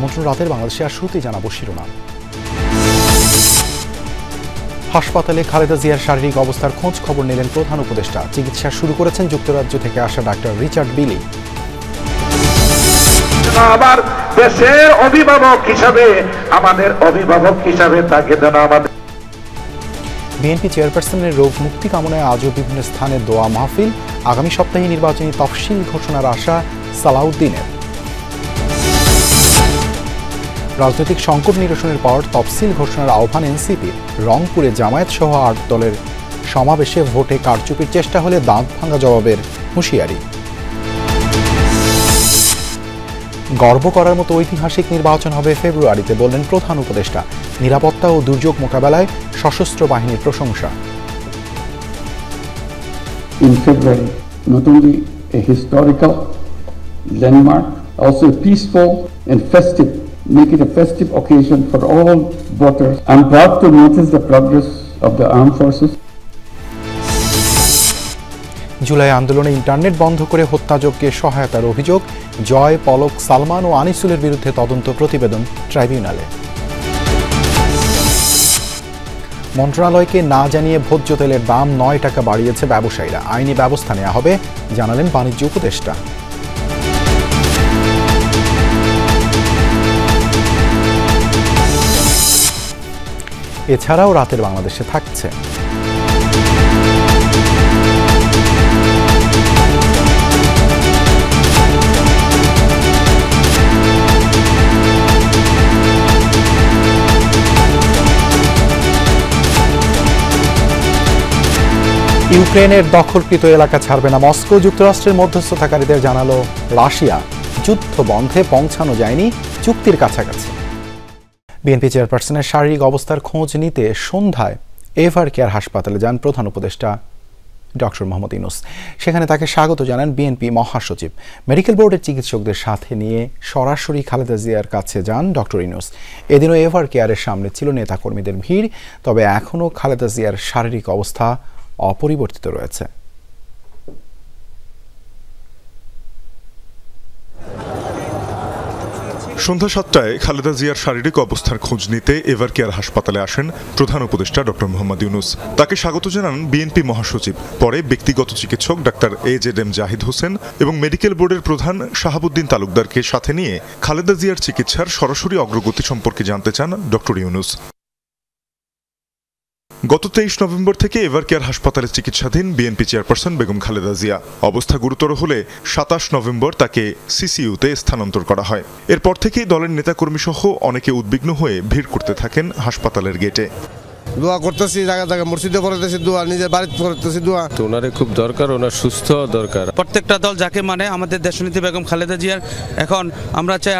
আমন্ত্রণ রাতের বাংলাদেশে। আর শুরুতেই জানাবো শিরোনাম। হাসপাতালে খালেদা জিয়ার শারীরিক অবস্থার খোঁজ খবর নিলেন প্রধান উপদেষ্টা। চিকিৎসা শুরু করেছেন যুক্তরাজ্য থেকে আসা ডাক্তার রিচার্ড বিলি। আবার দেশের অভিভাবক হিসাবে, আমাদের অভিভাবক হিসাবে তাকে যেন আমাদের। বিএনপি চেয়ারপারসনের রোগ মুক্তি কামনায় আজও বিভিন্ন স্থানে দোয়া মাহফিল। আগামী সপ্তাহে নির্বাচনী তফসিল ঘোষণার আশা সালাউদ্দিনের। রাজনৈতিক সংকট নিরসনের পর তফসিল ঘোষণার আহ্বান এনসিপির। রংপুরে জামায়াত সহ ৮ দলের সমাবেশে ভোটে কারচুপির চেষ্টা হলে দাঁত ভাঙা জবাবের হুঁশিয়ারি। গর্ব করার মতো ঐতিহাসিক নির্বাচন হবে ফেব্রুয়ারিতে, বললেন প্রধান উপদেষ্টা। নিরাপত্তা ও দুর্যোগ মোকাবেলায় সশস্ত্র বাহিনীর প্রশংসা। In February, not only a historical landmark, also a peaceful and festive, make it a festive occasion for all voters. I'm proud to notice the progress of the armed forces. July আন্দোলনে ইন্টারনেট বন্ধ করে হত্যাযজ্ঞে সহায়তার অভিযোগ। জয়, পলক, সালমান ও আনিসুলের বিরুদ্ধে তদন্ত প্রতিবেদন ট্রাইব্যুনালে। মন্ত্রণালয়কে না জানিয়ে ভোজ্য তেলের দাম 9 টাকা বাড়িয়েছে ব্যবসায়ীরা। আইনি ব্যবস্থা নেওয়া হবে, জানালেন বাণিজ্য উপদেষ্টা। এছাড়াও রাতের বাংলাদেশে থাকছে ইউক্রেনের দখলকৃত এলাকা ছাড়বে না মস্কো। যুক্তরাষ্ট্রের মধ্যস্থতাকারীদের জানালো রাশিয়া। যুদ্ধ বন্ধে পৌঁছানো যায়নি চুক্তির কাছাকাছি। বিএনপি চেয়ারপারসনের শারীরিক অবস্থার খোঁজ নিতে সন্ধ্যায় এভার কেয়ার হাসপাতালে যান প্রধান উপদেষ্টা ডক্টর মোহাম্মদ ইউনূস। সেখানে তাকে স্বাগত জানান বিএনপি মহাসচিব। মেডিকেল বোর্ডের চিকিৎসকদের সাথে নিয়ে সরাসরি খালেদা জিয়ার কাছে যান ডক্টর ইউনূস। এদিনও এভার কেয়ারের সামনে ছিল নেতাকর্মীদের ভিড়। তবে এখনও খালেদা জিয়ার শারীরিক অবস্থা অপরিবর্তিত রয়েছে। সন্ধ্যা 7টায় খালেদা জিয়ার শারীরিক অবস্থার খোঁজ নিতে এভার কেয়ার হাসপাতালে আসেন প্রধান উপদেষ্টা ডক্টর মোহাম্মদ ইউনূস। তাকে স্বাগত জানান বিএনপি মহাসচিব। পরে ব্যক্তিগত চিকিৎসক ডাক্তার AZM জাহিদ হোসেন এবং মেডিকেল বোর্ডের প্রধান শাহাবুদ্দিন তালুকদারকে সাথে নিয়ে খালেদা জিয়ার চিকিৎসার সরাসরি অগ্রগতি সম্পর্কে জানতে চান ডক্টর ইউনূস। গত 23 নভেম্বর থেকে এভার কেয়ার হাসপাতালে চিকিৎসাধীন বিএনপি চেয়ারপারসন বেগম খালেদা জিয়া। অবস্থা গুরুতর হলে 27 নভেম্বর তাকে সিসিইউতে স্থানান্তর করা হয়। এরপর থেকেই দলের নেতাকর্মী সহ অনেকে উদ্বিগ্ন হয়ে ভিড় করতে থাকেন হাসপাতালের গেটে। দোয়া করতেছি, জায়গা মসজিদে পড়তেছি দোয়া, নিজের বাড়িতে পড়তেছি দোয়া। তো ওনারে খুব দরকার, ওনার সুস্থ দরকার। প্রত্যেকটা দল যাকে মানে আমাদের দেশনেত্রী বেগম খালেদা জিয়ার এখন আমরা চাই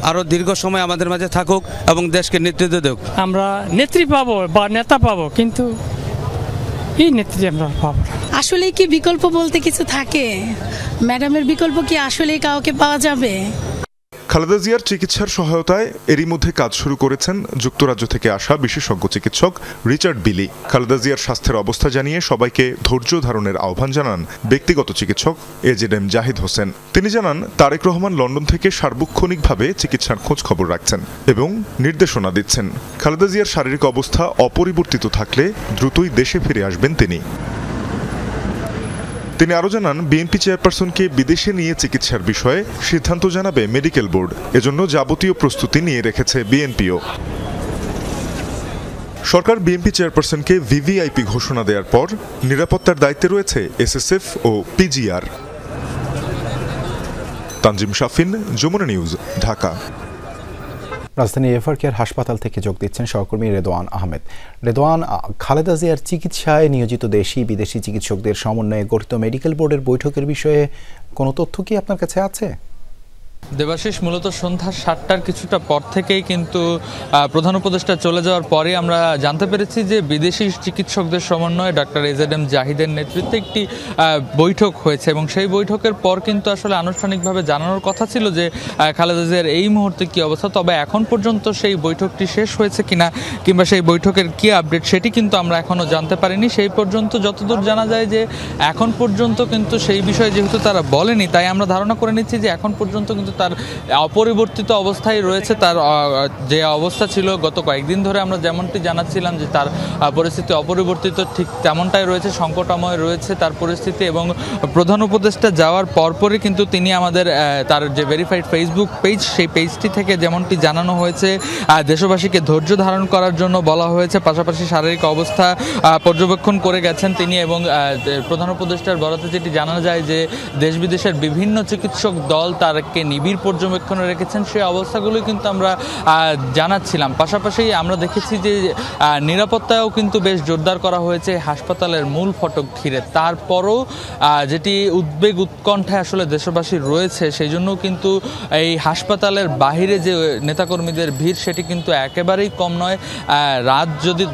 আরো দীর্ঘ সময় আমাদের মাঝে থাকুক এবং দেশকে নেতৃত্ব দেব। আমরা নেত্রী পাবো বা নেতা পাবো, কিন্তু এই নেত্রী আমরা পাবো। আসলে কি বিকল্প বলতে কিছু থাকে? ম্যাডামের বিকল্প কি আসলে কাউকে পাওয়া যাবে? খালেদা জিয়ার চিকিৎসার সহায়তায় এরই মধ্যে কাজ শুরু করেছেন যুক্তরাজ্য থেকে আসা বিশেষজ্ঞ চিকিৎসক রিচার্ড বিলি। খালেদা জিয়ার স্বাস্থ্যের অবস্থা জানিয়ে সবাইকে ধৈর্য ধারণের আহ্বান জানান ব্যক্তিগত চিকিৎসক AZM জাহিদ হোসেন। তিনি জানান তারেক রহমান লন্ডন থেকে সার্বক্ষণিকভাবে চিকিৎসার খোঁজ খবর রাখছেন এবং নির্দেশনা দিচ্ছেন। খালেদা জিয়ার শারীরিক অবস্থা অপরিবর্তিত থাকলে দ্রুতই দেশে ফিরে আসবেন তিনি। তিনি আরও জানান বিএনপি চেয়ারপারসনকে বিদেশে নিয়ে চিকিৎসার বিষয়ে সিদ্ধান্ত জানাবে মেডিকেল বোর্ড। এজন্য যাবতীয় প্রস্তুতি নিয়ে রেখেছে বিএনপিও। সরকার বিএনপি চেয়ারপারসনকে ভিভিআইপি ঘোষণা দেওয়ার পর নিরাপত্তার দায়িত্বে রয়েছে SSF ও PGR। তানজিম শাফিন, যমুনা নিউজ, ঢাকা। রাজধানী এভার কেয়ার হাসপাতাল থেকে যোগ দিচ্ছেন সহকর্মী রেদওয়ান আহমেদ। রেদওয়ান, খালেদা জিয়ার চিকিৎসায় নিয়োজিত দেশি বিদেশি চিকিৎসকদের সমন্বয়ে গঠিত মেডিকেল বোর্ডের বৈঠকের বিষয়ে কোনো তথ্য কি আপনার কাছে আছে? দেবাশিস, মূলত সন্ধ্যা 7টার কিছুটা পর থেকেই কিন্তু প্রধান উপদেষ্টা চলে যাওয়ার পরে আমরা জানতে পেরেছি যে বিদেশি চিকিৎসকদের সমন্বয়ে ডাক্তার AZM জাহিদের নেতৃত্বে একটি বৈঠক হয়েছে এবং সেই বৈঠকের পর কিন্তু আসলে আনুষ্ঠানিকভাবে জানানোর কথা ছিল যে খালেদা জিয়ার এই মুহূর্তে কী অবস্থা। তবে এখন পর্যন্ত সেই বৈঠকটি শেষ হয়েছে কিনা কিংবা সেই বৈঠকের কী আপডেট সেটি কিন্তু আমরা এখনও জানতে পারিনি। সেই পর্যন্ত যতদূর জানা যায় যে এখন পর্যন্ত কিন্তু সেই বিষয়ে যেহেতু তারা বলেনি, তাই আমরা ধারণা করে নিচ্ছি যে এখন পর্যন্ত কিন্তু কিন্তু তার অপরিবর্তিত অবস্থায় রয়েছে। তার যে অবস্থা ছিল গত কয়েকদিন ধরে আমরা যেমনটি জানাচ্ছিলাম যে তার পরিস্থিতি অপরিবর্তিত, ঠিক তেমনটাই রয়েছে, সংকটাময় রয়েছে তার পরিস্থিতি। এবং প্রধান উপদেষ্টা যাওয়ার পরপরই কিন্তু তিনি আমাদের তার যে ভেরিফাইড ফেসবুক পেজ, সেই পেজটি থেকে যেমনটি জানানো হয়েছে দেশবাসীকে ধৈর্য ধারণ করার জন্য বলা হয়েছে, পাশাপাশি শারীরিক অবস্থা পর্যবেক্ষণ করে গেছেন তিনি। এবং প্রধান উপদেষ্টার বরাতে যেটি জানা যায় যে দেশ বিদেশের বিভিন্ন চিকিৎসক দল তারকে নিবিড় পর্যবেক্ষণে রেখেছেন, সেই অবস্থাগুলোই কিন্তু আমরা জানাচ্ছিলাম। পাশাপাশি আমরা দেখেছি যে নিরাপত্তাও কিন্তু বেশ জোরদার করা হয়েছে হাসপাতালের মূল ফটক ঘিরে। তারপরও যেটি উদ্বেগ উৎকণ্ঠায় আসলে দেশবাসী রয়েছে, সেই জন্য কিন্তু এই হাসপাতালের বাহিরে যে নেতাকর্মীদের ভিড় সেটি কিন্তু একেবারেই কম নয়। রাত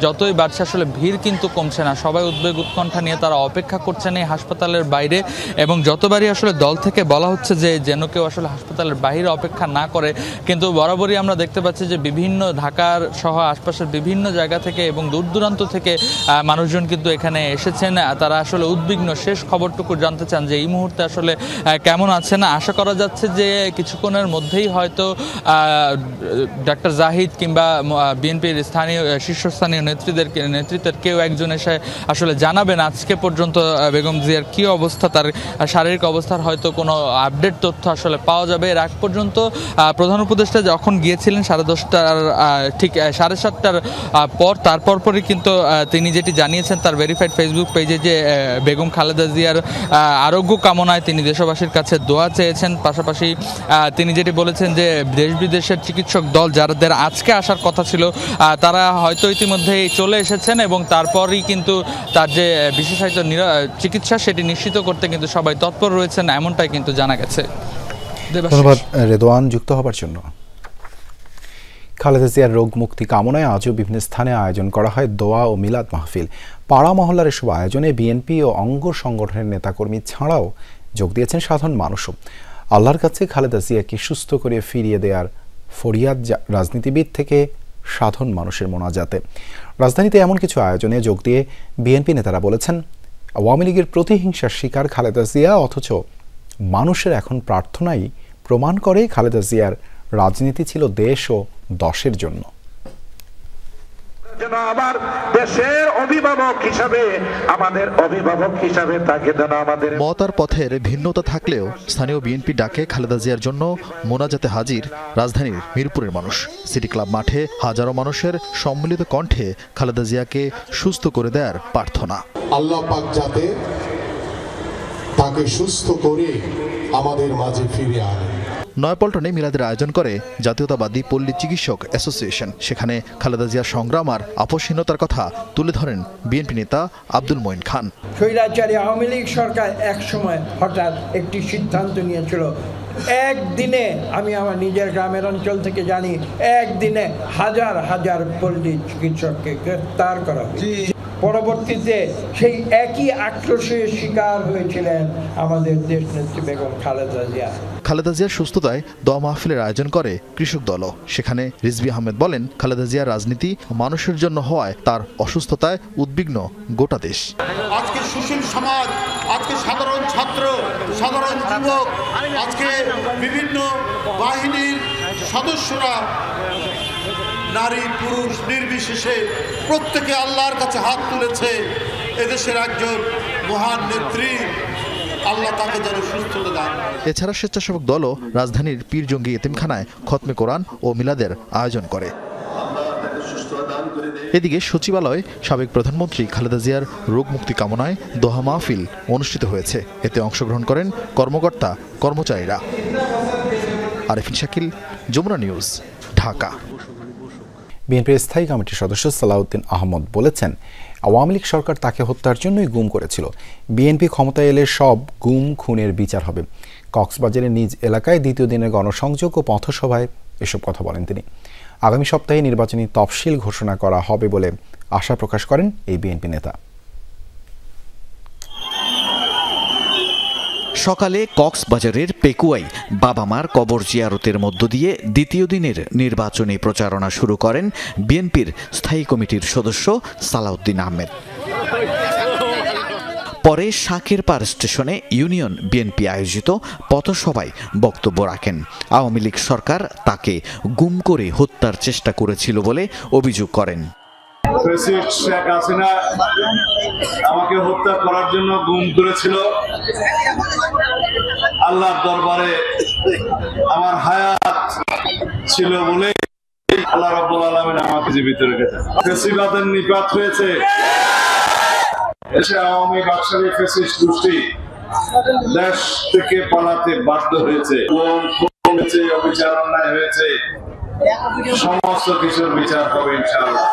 যতই বাড়ছে আসলে ভিড় কিন্তু কমছে না। সবাই উদ্বেগ উৎকণ্ঠা নিয়ে তারা অপেক্ষা করছেন এই হাসপাতালের বাইরে। এবং যতবারই আসলে দল থেকে বলা হচ্ছে যে যেন কেউ আসলে হাসপাতালের বাইরে অপেক্ষা না করে, কিন্তু বরাবরই আমরা দেখতে পাচ্ছি যে বিভিন্ন ঢাকার সহ আশপাশের বিভিন্ন জায়গা থেকে এবং দূর দূরান্ত থেকে মানুষজন কিন্তু এখানে এসেছেন। তারা আসলে উদ্বিগ্ন, শেষ খবরটুকু জানতে চান যে এই মুহূর্তে আসলে কেমন আছেন। আশা করা যাচ্ছে যে কিছুক্ষণের মধ্যেই হয়তো ডাক্তার জাহিদ কিংবা বিএনপির শীর্ষস্থানীয় নেতৃত্বের কেউ একজন এসে আসলে জানাবেন আজকে পর্যন্ত বেগম জিয়ার কী অবস্থা, তার শারীরিক অবস্থার হয়তো কোনো আপডেট তথ্য আসলে পাওয়া যাবে। এর আগ পর্যন্ত প্রধান উপদেষ্টা যখন গিয়েছিলেন 10:30 ঠিক 7:30 পর, তারপরই কিন্তু তিনি যেটি জানিয়েছেন তার ভেরিফাইড ফেসবুক পেজে যে বেগম খালেদা জিয়ার আরোগ্য কামনায় তিনি দেশবাসীর কাছে দোয়া চেয়েছেন। পাশাপাশি তিনি যেটি বলেছেন যে দেশ বিদেশের চিকিৎসক দল যাদের আজকে আসার কথা ছিল তারা হয়তো ইতিমধ্যেই চলে এসেছেন এবং তারপরই কিন্তু তার যে বিশেষায়িত চিকিৎসা সেটি নিশ্চিত করতে কিন্তু সবাই তৎপর রয়েছেন, এমনটাই কিন্তু জানা গেছে। ধন্যবাদ রেদওয়ান যুক্ত হবার জন্য। খালেদা জিয়ার রোগ মুক্তি কামনায় আজও বিভিন্ন স্থানে আয়োজন করা হয় দোয়া ও মিলাদ মাহফিল। পাড়া মহল্লার এসব আয়োজনে বিএনপি ও অঙ্গ সংগঠনের নেতাকর্মী ছাড়াও যোগ দিয়েছেন সাধারণ মানুষও। আল্লাহর কাছে খালেদা জিয়াকে সুস্থ করে ফিরিয়ে দেওয়ার ফরিয়াদ রাজনীতিবিদ থেকে সাধারণ মানুষের মোনাজাতে। রাজধানীতে এমন কিছু আয়োজনে যোগ দিয়ে বিএনপি নেতারা বলেছেন, আওয়ামী লীগের প্রতিহিংসার শিকার খালেদা জিয়া, অথচ মানুষের এখন প্রার্থনাই প্রমাণ করে খালেদা জিয়ার রাজনীতি ছিল দেশ ও দশের জন্য। যেন আমার দেশের অভিভাবক হিসাবে, আমাদের অভিভাবক হিসাবে তাকে যেন আমাদের মতার পথের ভিন্নতা থাকলেও স্থানীয় বিএনপি ডাকে খালেদা জিয়ার জন্য মোনাজাতে হাজির রাজধানীর মিরপুরের মানুষ। সিটি ক্লাব মাঠে হাজারো মানুষের সম্মিলিত কণ্ঠে খালেদা জিয়াকে সুস্থ করে দেওয়ার প্রার্থনা। আল্লাহ পাক যাতে তাকে সুস্থ করে আমাদের মাঝে ফিরিয়ে আনে। নয়াপল্টনে মিলাদের আয়োজন করে জাতীয়তাবাদী পল্লী চিকিৎসক অ্যাসোসিয়েশন। সেখানে খালেদা জিয়ার সংগ্রাম আর আপোষহীনতার কথা তুলে ধরেন বিএনপি নেতা আব্দুল মঈন খান। স্বৈরাচারী আওয়ামী লীগ সরকার একসময় হঠাৎ একটি সিদ্ধান্ত নিয়েছিল, একদিনে, আমি আমার নিজের গ্রামের অঞ্চল থেকে জানি, একদিনে হাজার হাজার পল্লী চিকিৎসককে গ্রেফতার করা হয়েছে। পরবর্তীতে সেই একই আক্রোশের শিকার হয়েছিলেন আমাদের দেশনেত্রী বেগম খালেদা জিয়া। খালেদা জিয়ার সুস্থতায় দোয়া মাহফিলের আয়োজন করে কৃষক দলও। সেখানে রিজভী আহমেদ বলেন, খালেদা জিয়ার রাজনীতি মানুষের জন্য হওয়ায় তার অসুস্থতায় উদ্বিগ্ন গোটা দেশ। আজকে সুশীল সমাজ, আজকে সাধারণ ছাত্র, সাধারণ যুবক, আজকে বিভিন্ন বাহিনীর সদস্যরা, নারী পুরুষ নির্বিশেষে প্রত্যেকে আল্লাহর কাছে হাত তুলেছে। এদেশের একজন মহান নেত্রী, আল্লাহ তাকে যেন সুস্থতা দান। এছাড়া স্বেচ্ছাসেবক দলও রাজধানীর পীরজঙ্গি এতিমখানায় খতমে কোরআন ও মিলাদের আয়োজন করে। এদিকে সচিবালয়ে সাবেক প্রধানমন্ত্রী খালেদা জিয়ার রোগ মুক্তি কামনায় দোয়া মাহফিল অনুষ্ঠিত হয়েছে। এতে অংশগ্রহণ করেন কর্মকর্তা কর্মচারীরা। আরেফিন শাকিল, যমুনা নিউজ, ঢাকা। বিএনপির স্থায়ী কমিটির সদস্য সালাউদ্দিন আহমদ বলেছেন, আওয়ামী লীগ সরকার তাকে হত্যার জন্যই গুম করেছিল। বিএনপি ক্ষমতায় এলে সব গুম খুনের বিচার হবে। কক্সবাজারের নিজ এলাকায় দ্বিতীয় দিনের গণসংযোগ ও পথসভায় এসব কথা বলেন তিনি। আগামী সপ্তাহে নির্বাচনী তফসিল ঘোষণা করা হবে বলে আশা প্রকাশ করেন এই বিএনপি নেতা। সকালে কক্সবাজারের পেকুয়ায় বাবা মার কবর জিয়ারতের মধ্য দিয়ে দ্বিতীয় দিনের নির্বাচনী প্রচারণা শুরু করেন বিএনপির স্থায়ী কমিটির সদস্য সালাউদ্দিন আহমেদ। পরে শাকেরপাড় স্টেশনে ইউনিয়ন বিএনপি আয়োজিত পথসভায় বক্তব্য রাখেন। আওয়ামী লীগ সরকার তাকে গুম করে হত্যার চেষ্টা করেছিল বলে অভিযোগ করেন। প্রেসিডেন্ট শেখ হাসিনা আমাকে হত্যা করার জন্য গুম করেছিল। আল্লাহর দরবারে আমার হায়াত ছিল বলে আল্লাহ রাব্বুল আলামিন আমাকে জীবিত রেখেছেন। ফ্যাসিবাদের নিপাত হয়েছে, এসে আওয়ামী বাদশাহী ফ্যাসিস্ট গোষ্ঠী দেশ থেকে পালাতে বাধ্য হয়েছে। অবিচার অন্যায় হয়েছে, সমস্ত কিছুর বিচার হবে ইনশাআল্লাহ।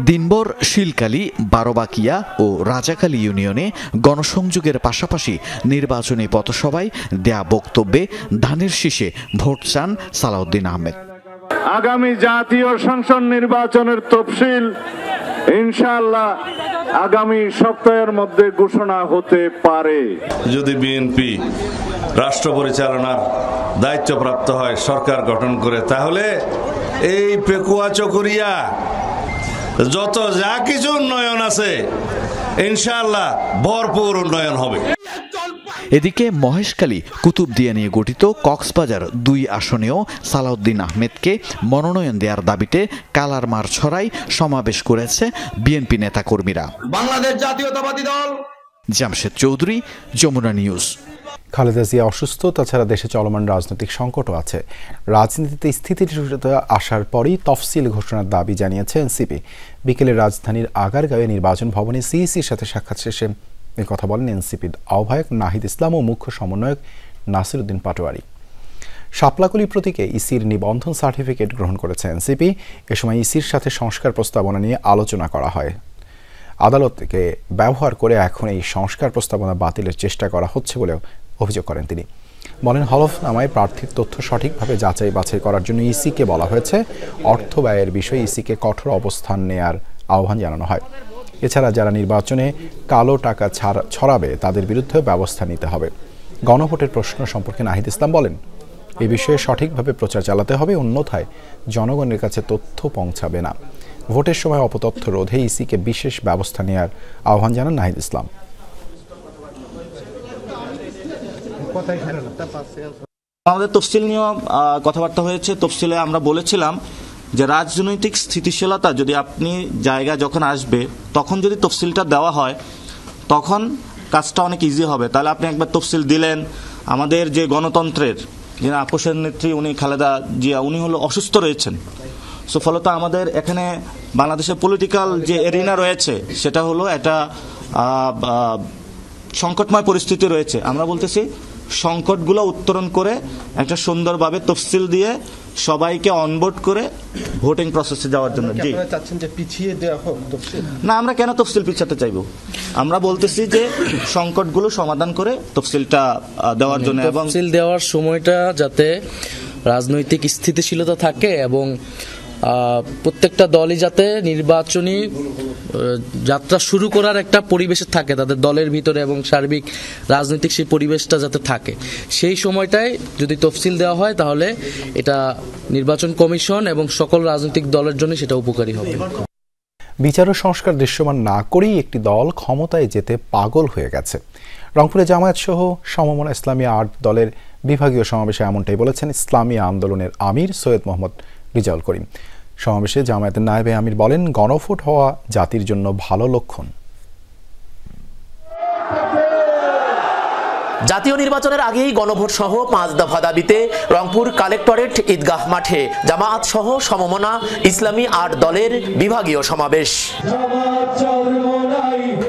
দিনভর শিলকালী, বারোবাকিয়া ও রাজাকালী ইউনিয়নে গণসংযোগের পাশাপাশি নির্বাচনী পথসভায় দেয়া বক্তব্যে ধানের শীষে ভোট চান সালাউদ্দিন আহমেদ। আগামী জাতীয় সংসদ নির্বাচনের তফসিল ইনশাআল্লাহ আগামী সপ্তাহের মধ্যে ঘোষণা হতে পারে। যদি বিএনপি রাষ্ট্র পরিচালনার দায়িত্বপ্রাপ্ত হয়, সরকার গঠন করে, তাহলে এই পেকুয়া চকরিয়া যত যা কিছু উন্নয়ন আছে ইনশাআল্লাহ ভরপুর উন্নয়ন হবে। এদিকে মহেশখালী, কুতুবদিয়া নিয়ে গঠিত কক্সবাজার 2 আসনেও সালাউদ্দিন আহমেদকে মনোনয়ন দেওয়ার দাবিতে কালার মার ছড়াই সমাবেশ করেছে বিএনপি নেতাকর্মীরা। বাংলাদেশ জাতীয়তাবাদী দল। জামশেদ চৌধুরী, যমুনা নিউজ। খালেদা জিয়া অসুস্থ, তাছাড়া দেশে চলমান রাজনৈতিক সংকটও আছে। রাজনীতিতে স্থিতিশীলতা আসার পরই তফসিল ঘোষণার দাবি জানিয়েছে এনসিপি। বিকেলে রাজধানীর আগারগাঁওয়ে নির্বাচন ভবনে সিইসির সাথে সাক্ষাৎ শেষে এই কথা বলেন এনসিপির আহ্বায়ক নাহিদ ইসলাম ও মুখ্য সমন্বয়ক নাসির উদ্দিন পাটোয়ারি। শাপলাকলি প্রতীকে ইসির নিবন্ধন সার্টিফিকেট গ্রহণ করেছে এনসিপি। এ সময় ইসির সাথে সংস্কার প্রস্তাবনা নিয়ে আলোচনা করা হয়। আদালতকে ব্যবহার করে এখন এই সংস্কার প্রস্তাবনা বাতিলের চেষ্টা করা হচ্ছে বলেও অভিযোগ করেন তিনি। বলেন, হলফনামায় প্রার্থীর তথ্য সঠিকভাবে যাচাই বাছাই করার জন্য ইসিকে বলা হয়েছে। অর্থ ব্যয়ের বিষয়ে ইসিকে কঠোর অবস্থান নেয়ার আহ্বান জানানো হয়। এছাড়া যারা নির্বাচনে কালো টাকা ছড়াবে তাদের বিরুদ্ধে ব্যবস্থা নিতে হবে। গণভোটের প্রশ্ন সম্পর্কে নাহিদ ইসলাম বলেন, এ বিষয়ে সঠিকভাবে প্রচার চালাতে হবে, অন্যথায় জনগণের কাছে তথ্য পৌঁছাবে না। ভোটের সময় অপতথ্য রোধে ইসিকে বিশেষ ব্যবস্থা নেওয়ার আহ্বান জানান নাহিদ ইসলাম। আমাদের তফসিল নিয়ে কথাবার্তা হয়েছে। তফসিলে আমরা বলেছিলাম যে রাজনৈতিক স্থিতিশীলতা যদি আপনি জায়গা যখন আসবে তখন যদি তফসিলটা দেওয়া হয় তখন কাজটা অনেক ইজি হবে। তাহলে আপনি একবার তফসিল দিলেন, আমাদের যে গণতন্ত্রের যে আপোষের নেত্রী উনি খালেদা জিয়া, উনি হলো অসুস্থ রয়েছেন। সো ফলত আমাদের এখানে বাংলাদেশের পলিটিক্যাল যে এরিনা রয়েছে সেটা হলো একটা সংকটময় পরিস্থিতি রয়েছে। আমরা বলতেছি সংকটগুলো উত্তরণ করে একটা সুন্দরভাবে তফসিল দিয়ে সবাইকে অনবোর্ড করে ভোটিং প্রসেসে যাওয়ার জন্য। জি, চাচ্ছেন যে পিছিয়ে দেওয়া হোক তফসিল? না, আমরা কেন তফসিল পিছাতে চাইবো? আমরা বলতেছি যে সংকটগুলো সমাধান করে তফসিলটা দেওয়ার জন্য, এবং তফসিল দেওয়ার সময়টা যাতে রাজনৈতিক স্থিতিশীলতা থাকে এবং প্রত্যেকটা দলই যাতে নির্বাচনী যাত্রা শুরু করার একটা পরিবেশে থাকে তাদের দলের ভিতরে, এবং সার্বিক রাজনৈতিক সেই পরিবেশটা যাতে থাকে, সেই সময়টায় যদি তফসিল দেওয়া হয় তাহলে এটা নির্বাচন কমিশন এবং সকল রাজনৈতিক দলের জন্য সেটা উপকারী হবে। বিচার ও সংস্কার দৃশ্যমান না করেই একটি দল ক্ষমতায় যেতে পাগল হয়ে গেছে। রংপুরে জামায়াত সহ সমমনা ইসলামী 8 দলের বিভাগীয় সমাবেশে এমনটাই বলেছেন ইসলামী আন্দোলনের আমির সৈয়দ মোহাম্মদ রিজাউল করিম। সমাবেশে জামায়াতের নায়েবে আমির বলেন, গণভোট হওয়া জাতির জন্য ভালো লক্ষণ। জাতীয় নির্বাচনের আগেই গণভোট সহ 5 দফা দাবিতে রংপুর কালেক্টরেট ঈদগাহ মাঠে জামায়াত সহ সমমনা ইসলামী 8 দলের বিভাগীয় সমাবেশ।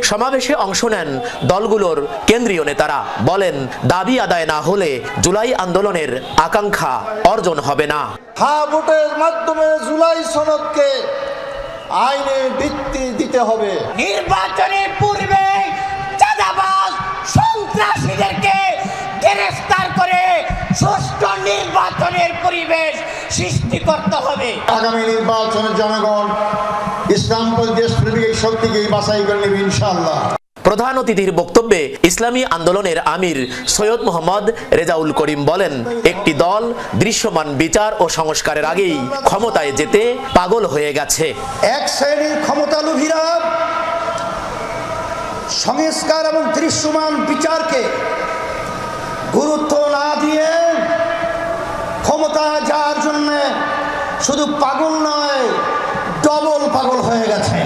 সমাবেশে অংশ নেন দলগুলোর কেন্দ্রীয় নেতারা। বলেন, দাবি আদায় না হলে জুলাই আন্দোলনের আকাঙ্ক্ষা অর্জন হবে না। হ্যাঁ ভোটের মাধ্যমে জুলাই সনদকে আইনে ভিত্তি দিতে হবে। নির্বাচনের পূর্বে চাঁদাবাজ সন্ত্রাসীদেরকে গ্রেফতার করে সুষ্ঠু নির্বাচনের পরিবেশ সৃষ্টি করতে হবে। আগামী নির্বাচনে জনগণ ইসলামপন্থী দেশপ্রেমিক শক্তিকে বাছাই করে নেবে ইনশাআল্লাহ। প্রধান অতিথির বক্তব্যে ইসলামী আন্দোলনের আমির সৈয়দ মোহাম্মদ রেজাউল করিম বলেন, একটি দল দৃশ্যমান বিচার ও সংস্কারের আগেই ক্ষমতায় যেতে পাগল হয়ে গেছে। এক শ্রেণীর ক্ষমতালোভীরা সংস্কার এবং দৃশ্যমান বিচারকে গুরুত্ব না দিয়ে ক্ষমতা যাওয়ার জন্য শুধু পাগল নয়, ডবল পাগল হয়ে গেছে।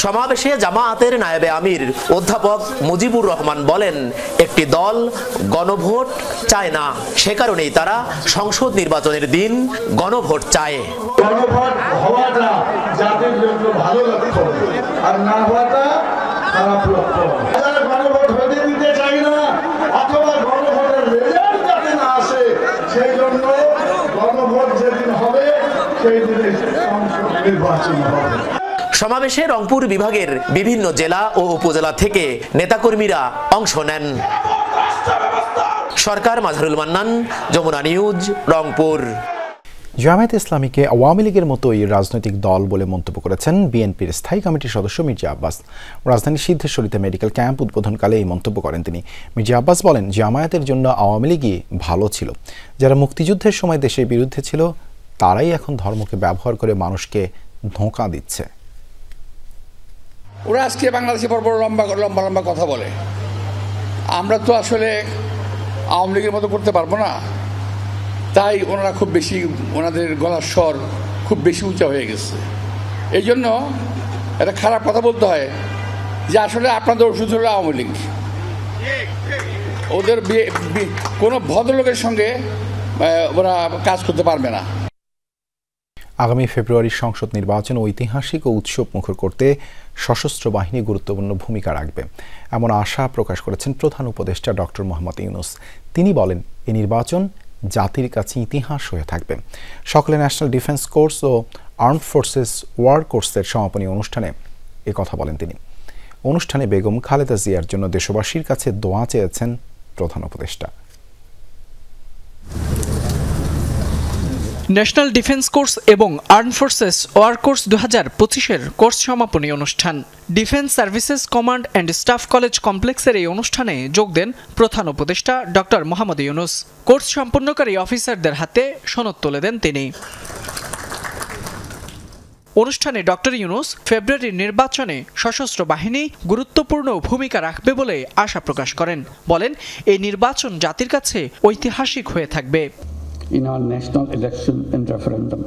সমাবেশে জামায়াতের নায়েবে আমির অধ্যাপক মুজিবুর রহমান বলেন, একটি দল গণভোট চায় না, সে কারণেই তারা সংসদ নির্বাচনের দিন গণভোট চায়। গণভোট হওয়াটা জাতির জন্য ভালো লক্ষ্য, আর না হওয়াটা খারাপ লক্ষ্য। যারা গণভোট হতে দিতে চায় না অথবা গণভোটের রেজাল্ট যাতে না আসে, সেই জন্য গণভোট যেদিন হবে সেই দিনে সংসদ নির্বাচন হবে। সমাবেশে রংপুর বিভাগের বিভিন্ন জেলা ও উপজেলা থেকে নেতাকর্মীরা অংশ নেন। সরকার, মাজহারুল মান্নান, যমুনা নিউজ, রংপুর। জামায়াতে ইসলামীকে আওয়ামী লীগের মতোই রাজনৈতিক দল বলে মন্তব্য করেছেন বিএনপির স্থায়ী কমিটির সদস্য মির্জা আব্বাস। রাজধানীর সিদ্ধেশ্বরীতে মেডিকেল ক্যাম্প উদ্বোধনকালে এই মন্তব্য করেন তিনি। মির্জা আব্বাস বলেন, জামায়াতের জন্য আওয়ামী লীগই ভালো ছিল। যারা মুক্তিযুদ্ধের সময় দেশের বিরুদ্ধে ছিল তারাই এখন ধর্মকে ব্যবহার করে মানুষকে ধোঁকা দিচ্ছে। ওরা আজকে বাংলাদেশে বড় বড় লম্বা লম্বা কথা বলে। আমরা তো আসলে আওয়ামী লীগের মতো করতে পারবো না, তাই ওনারা খুব বেশি, ওনাদের গলার স্বর খুব বেশি উঁচা হয়ে গেছে। এই জন্য একটা খারাপ কথা বলতে হয় যে আসলে আপনাদের ওষুধ হলো আওয়ামী লীগ। ওদের কোনো ভদ্রলোকের সঙ্গে ওরা কাজ করতে পারবে না। আগামী ফেব্রুয়ারির সংসদ নির্বাচন ঐতিহাসিক ও উৎসব মুখর করতে সশস্ত্র বাহিনী গুরুত্বপূর্ণ ভূমিকা রাখবে, এমন আশা প্রকাশ করেছেন প্রধান উপদেষ্টা ডক্টর মোহাম্মদ ইউনূস। তিনি বলেন, এই নির্বাচন জাতির কাছে ইতিহাস হয়ে থাকবে। সকালে ন্যাশনাল ডিফেন্স কোর্স ও আর্মড ফোর্সেস ওয়ার কোর্সের সমাপনী অনুষ্ঠানে এ কথা বলেন তিনি। অনুষ্ঠানে বেগম খালেদা জিয়ার জন্য দেশবাসীর কাছে দোয়া চেয়েছেন প্রধান উপদেষ্টা। ন্যাশনাল ডিফেন্স কোর্স এবং আর্মড ফোর্সেস ওয়ার কোর্স 2025-এর কোর্স সমাপনী অনুষ্ঠান defence services command and staff college কমপ্লেক্সের এই অনুষ্ঠানে যোগ দেন প্রধান উপদেষ্টা ডক্টর মোহাম্মদ ইউনূস। কোর্স সম্পন্নকারী অফিসারদের হাতে সনদ তুলে দেন তিনি। অনুষ্ঠানে ডক্টর ইউনূস ফেব্রুয়ারির নির্বাচনে সশস্ত্র বাহিনী গুরুত্বপূর্ণ ভূমিকা রাখবে বলে আশা প্রকাশ করেন। বলেন, এই নির্বাচন জাতির কাছে ঐতিহাসিক হয়ে থাকবে। In our national election and referendum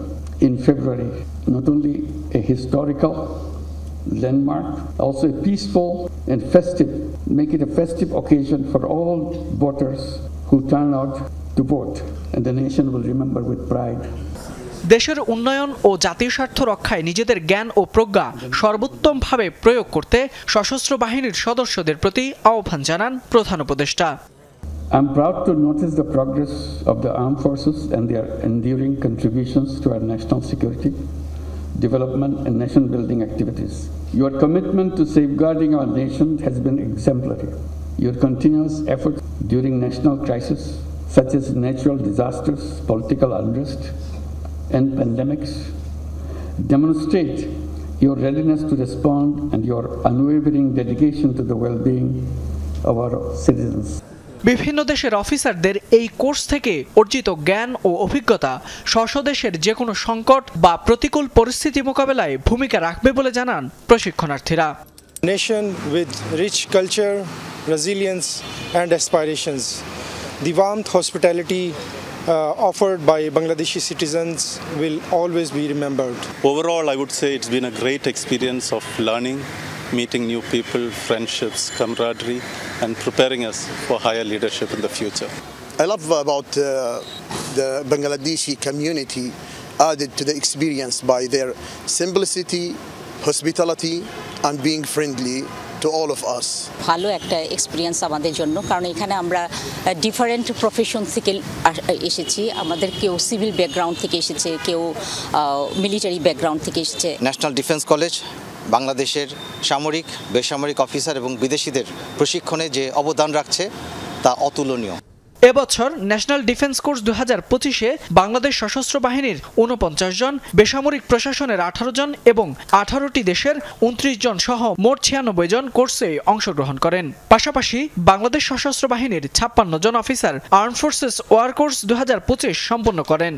in February, not only a historical landmark, also a peaceful and festive, make it a festive occasion for all voters who turn out to vote, and the nation will remember with pride. দেশের উন্নয়ন ও জাতীয় স্বার্থ রক্ষায় নিজেদের জ্ঞান ও প্রজ্ঞা সর্বোত্তমভাবে প্রয়োগ করতে সশস্ত্র বাহিনীর সদস্যদের প্রতি আহ্বান জানান প্রধান উপদেষ্টা। I'm proud to notice the progress of the armed forces and their enduring contributions to our national security, development and nation building activities. Your commitment to safeguarding our nation has been exemplary. Your continuous efforts during national crises such as natural disasters, political unrest and pandemics demonstrate your readiness to respond and your unwavering dedication to the well-being of our citizens. বিভিন্ন দেশের অফিসারদের এই course থেকে অর্জিত জ্ঞান ও অভিজ্ঞতা স্বদেশের যে কোনো সংকট বা প্রতিকূল পরিস্থিতি মোকাবেলায় ভূমিকা রাখবে বলে জানান প্রশিক্ষণার্থীরা। Nation with rich culture, resilience and aspirations. The warmth, hospitality offered by Bangladeshi citizens will always be remembered. Overall, I would say it's been a great experience of learning, meeting new people, friendships, camaraderie, and preparing us for higher leadership in the future. I love about the Bangladeshi community added to the experience by their simplicity, hospitality, and being friendly to all of us. ভালো একটা experience আমাদের জন্য, কারণ এখানে আমরা different profession থেকে এসেছি। আমাদের কেউ সিভিল ব্যাকগ্রাউন্ড থেকে এসেছে, কেউ মিলিটারি ব্যাকগ্রাউন্ড থেকে এসেছে। ন্যাশনাল ডিফেন্স কলেজ বাংলাদেশের সামরিক, বেসামরিক অফিসার এবং বিদেশিদের প্রশিক্ষণে যে অবদান রাখছে তা অতুলনীয়। এবছর ন্যাশনাল ডিফেন্স কোর্স 2025-এ বাংলাদেশ সশস্ত্র বাহিনীর 49 জন, বেসামরিক প্রশাসনের 18 জন এবং 18টি দেশের 29 জন সহ মোট 96 জন কোর্সে অংশগ্রহণ করেন। পাশাপাশি বাংলাদেশ সশস্ত্র বাহিনীর 56 জন officer armed forces war course 2025 সম্পন্ন করেন।